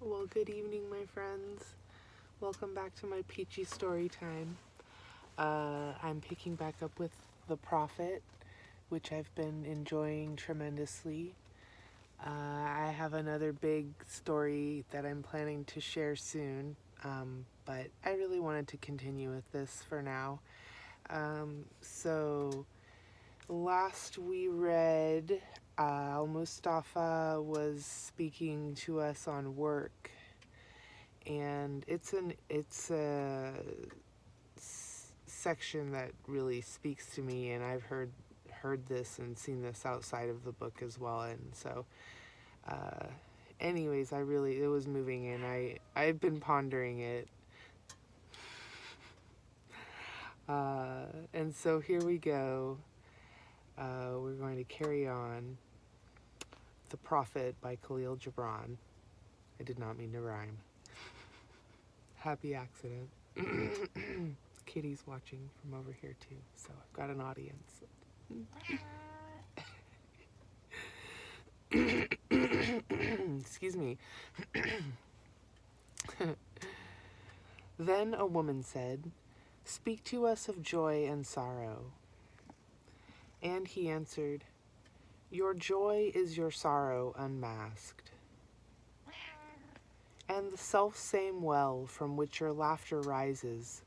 Well, good evening, my friends. Welcome back to my Peachy story time. I'm picking back up with The Prophet, which I've been enjoying tremendously. I have another big story that I'm planning to share soon, but I really wanted to continue with this for now. So, last we read, Al Mustafa was speaking to us on work, and it's a section that really speaks to me, and I've heard this and seen this outside of the book as well, and so anyways, it was moving, and I've been pondering it, and so here we go. We're going to carry on. The Prophet by Kahlil Gibran. I did not mean to rhyme. Happy accident. Kitty's watching from over here too, so I've got an audience. Excuse me. Then a woman said, "Speak to us of joy and sorrow." And he answered, "Your joy is your sorrow unmasked. And the self-same well from which your laughter rises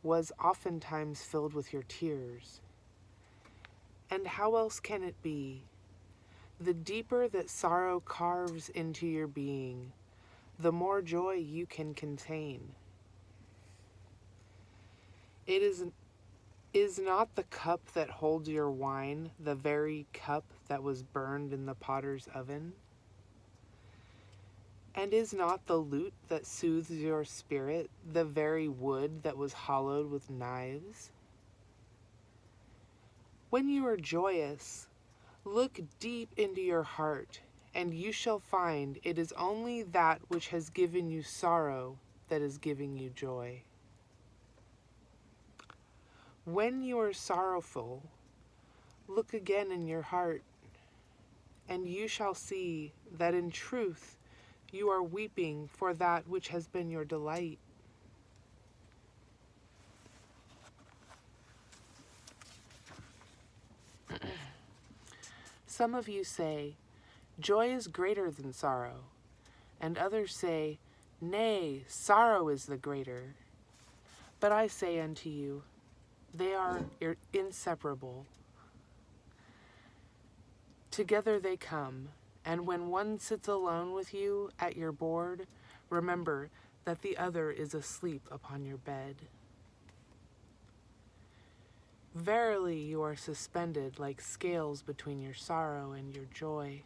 was oftentimes filled with your tears. And how else can it be? The deeper that sorrow carves into your being, the more joy you can contain. Is not the cup that holds your wine the very cup that was burned in the potter's oven? And is not the lute that soothes your spirit the very wood that was hollowed with knives? When you are joyous, look deep into your heart, and you shall find it is only that which has given you sorrow that is giving you joy. When you are sorrowful, look again in your heart, and you shall see that in truth you are weeping for that which has been your delight. Some of you say, joy is greater than sorrow, and others say, nay, sorrow is the greater. But I say unto you, they are inseparable. Together they come, and when one sits alone with you at your board, remember that the other is asleep upon your bed. Verily you are suspended like scales between your sorrow and your joy.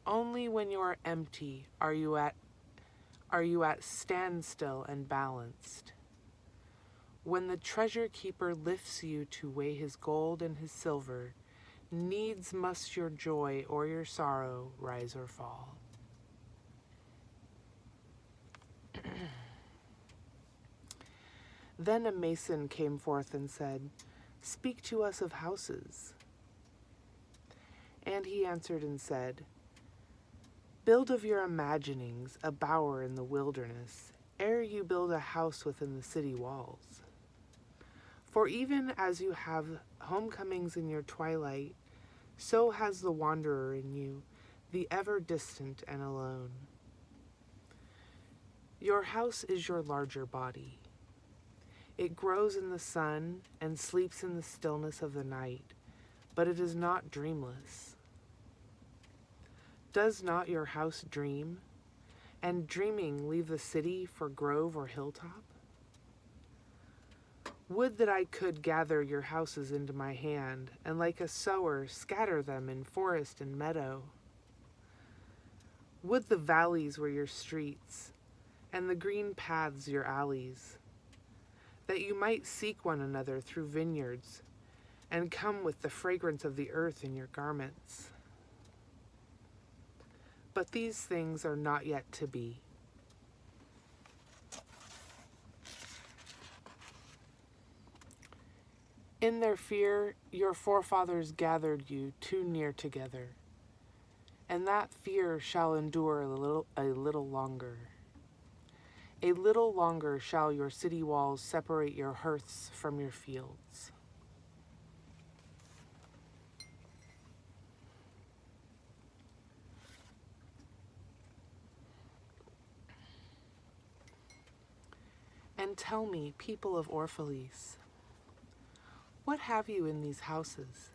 Only when you are empty are you at standstill and balanced. When the treasure keeper lifts you to weigh his gold and his silver, needs must your joy or your sorrow rise or fall. Then a mason came forth and said, "Speak to us of houses." And he answered and said, "Build of your imaginings a bower in the wilderness, ere you build a house within the city walls. For even as you have homecomings in your twilight, so has the wanderer in you, the ever distant and alone. Your house is your larger body. It grows in the sun and sleeps in the stillness of the night, but it is not dreamless. Does not your house dream, and dreaming leave the city for grove or hilltop? Would that I could gather your houses into my hand, and like a sower scatter them in forest and meadow. Would the valleys were your streets, and the green paths your alleys, that you might seek one another through vineyards, and come with the fragrance of the earth in your garments. But these things are not yet to be. In their fear, your forefathers gathered you too near together, and that fear shall endure a little longer. A little longer shall your city walls separate your hearths from your fields. And tell me, people of Orphalese, what have you in these houses?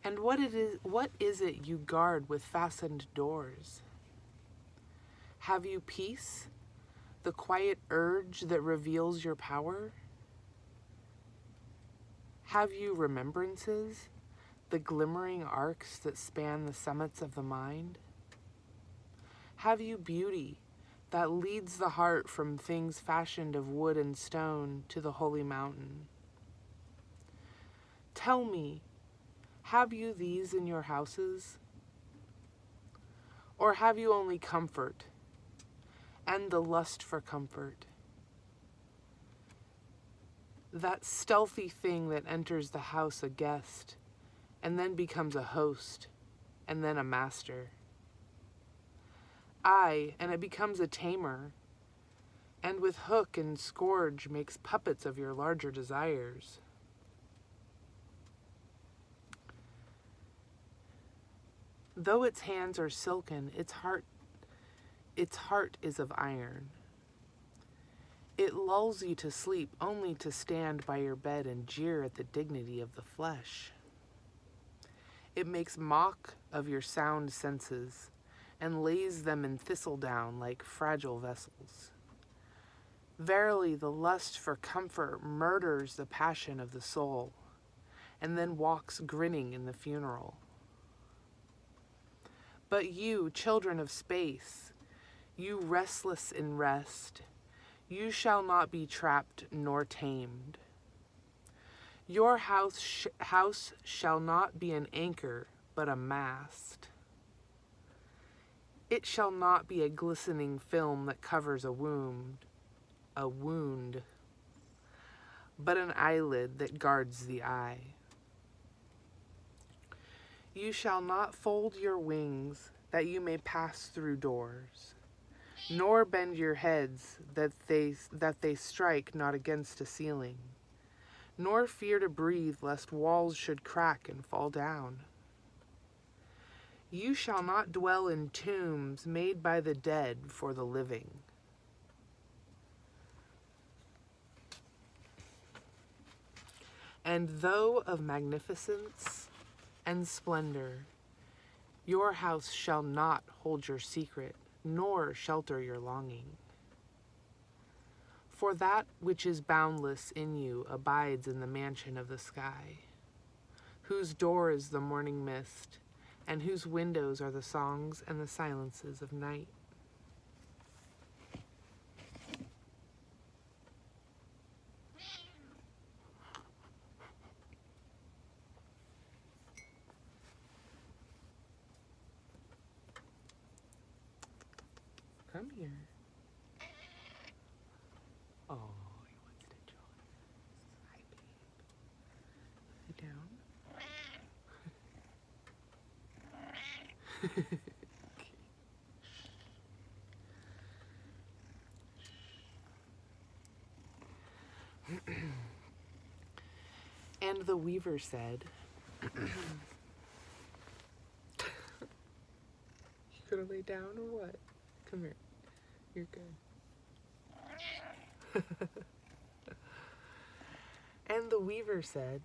And what is it you guard with fastened doors? Have you peace, the quiet urge that reveals your power? Have you remembrances, the glimmering arcs that span the summits of the mind? Have you beauty that leads the heart from things fashioned of wood and stone to the holy mountain? Tell me, have you these in your houses? Or have you only comfort and the lust for comfort? That stealthy thing that enters the house a guest and then becomes a host and then a master. Aye, and it becomes a tamer, and with hook and scourge makes puppets of your larger desires. Though its hands are silken, its heart is of iron. It lulls you to sleep only to stand by your bed and jeer at the dignity of the flesh. It makes mock of your sound senses and lays them in thistledown like fragile vessels. Verily, the lust for comfort murders the passion of the soul, and then walks grinning in the funeral. But you, children of space, you restless in rest, you shall not be trapped nor tamed. Your house shall not be an anchor, but a mast. It shall not be a glistening film that covers a wound, but an eyelid that guards the eye. You shall not fold your wings that you may pass through doors, nor bend your heads that they strike not against a ceiling, nor fear to breathe lest walls should crack and fall down. You shall not dwell in tombs made by the dead for the living. And though of magnificence and splendor, your house shall not hold your secret, nor shelter your longing. For that which is boundless in you abides in the mansion of the sky, whose door is the morning mist, and whose windows are the songs and the silences of night. Come here. Oh, he wants to join us. Hi, babe. Lay down. And the weaver said, You gonna lay down or what? Come here. You're good. And the weaver said,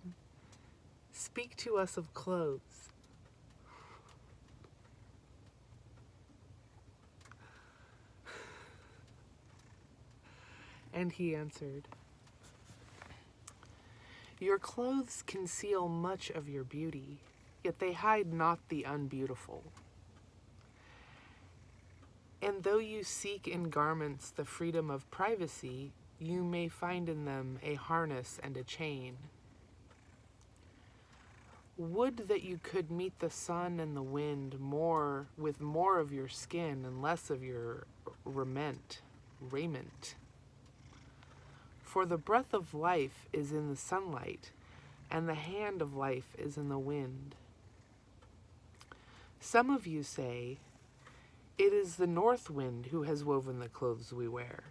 Speak to us of clothes. And he answered, Your clothes conceal much of your beauty, yet they hide not the unbeautiful. And though you seek in garments the freedom of privacy, you may find in them a harness and a chain. Would that you could meet the sun and the wind with more of your skin and less of your raiment. For the breath of life is in the sunlight, and the hand of life is in the wind. Some of you say, "It is the north wind who has woven the clothes we wear."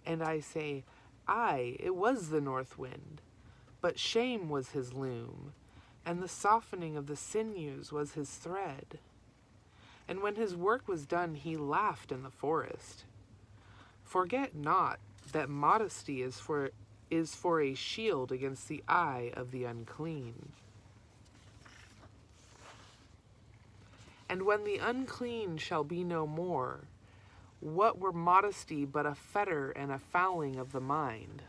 And I say, "Aye, it was the north wind, but shame was his loom, and the softening of the sinews was his thread. And when his work was done, he laughed in the forest. Forget not that modesty is for a shield against the eye of the unclean. And when the unclean shall be no more, what were modesty but a fetter and a fouling of the mind?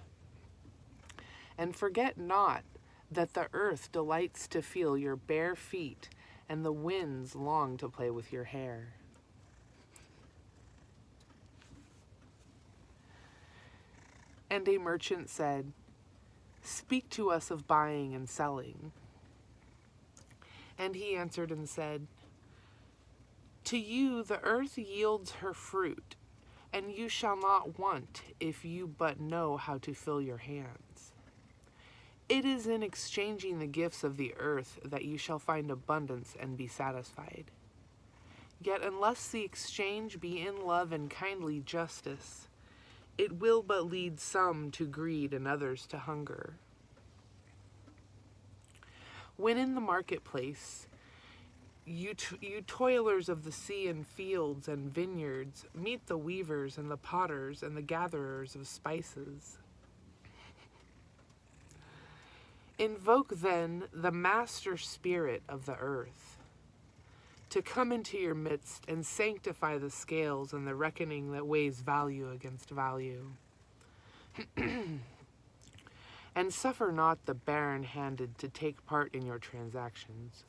And forget not that the earth delights to feel your bare feet, and the winds long to play with your hair." And a merchant said, "Speak to us of buying and selling." And he answered and said, "To you the earth yields her fruit, and you shall not want if you but know how to fill your hands. It is in exchanging the gifts of the earth that you shall find abundance and be satisfied. Yet unless the exchange be in love and kindly justice, it will but lead some to greed and others to hunger. When in the marketplace, you toilers of the sea and fields and vineyards, meet the weavers and the potters and the gatherers of spices. Invoke then the master spirit of the earth to come into your midst and sanctify the scales and the reckoning that weighs value against value. And suffer not the barren-handed to take part in your transactions,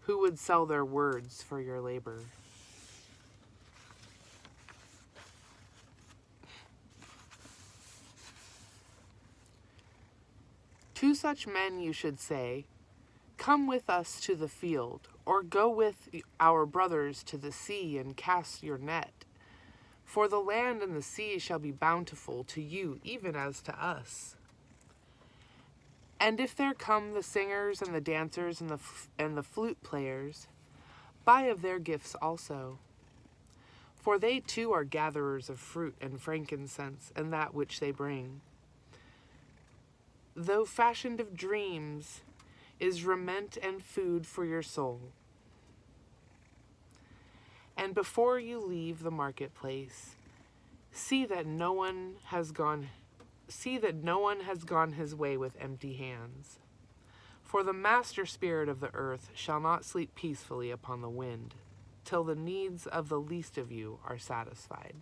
who would sell their words for your labor. To such men you should say, "Come with us to the field, or go with our brothers to the sea and cast your net. For the land and the sea shall be bountiful to you, even as to us. And if there come the singers and the dancers and the flute players, buy of their gifts also. For they too are gatherers of fruit and frankincense and that which they bring. Though fashioned of dreams, is raiment and food for your soul. And before you leave the marketplace, see that no one has gone his way with empty hands. For the master spirit of the earth shall not sleep peacefully upon the wind, till the needs of the least of you are satisfied."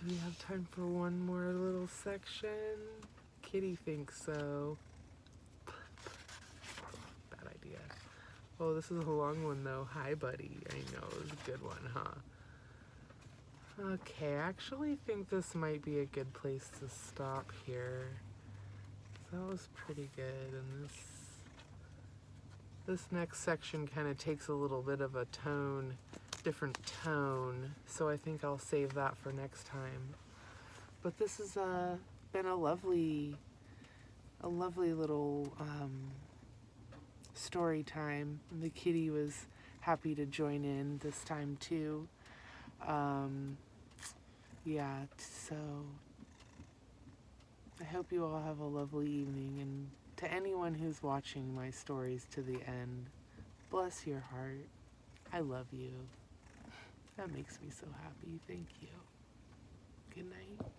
Do we have time for one more little section? Kitty thinks so. Bad idea. Oh, this is a long one though. Hi, buddy. I know, it was a good one, huh? Okay, I actually think this might be a good place to stop here. That was pretty good, and this next section kind of takes a little bit of a different tone, so I think I'll save that for next time. But this has been a lovely little story time. The kitty was happy to join in this time too. Yeah, so I hope you all have a lovely evening, and to anyone who's watching my stories to the end, bless your heart. I love you. That makes me so happy. Thank you. Good night.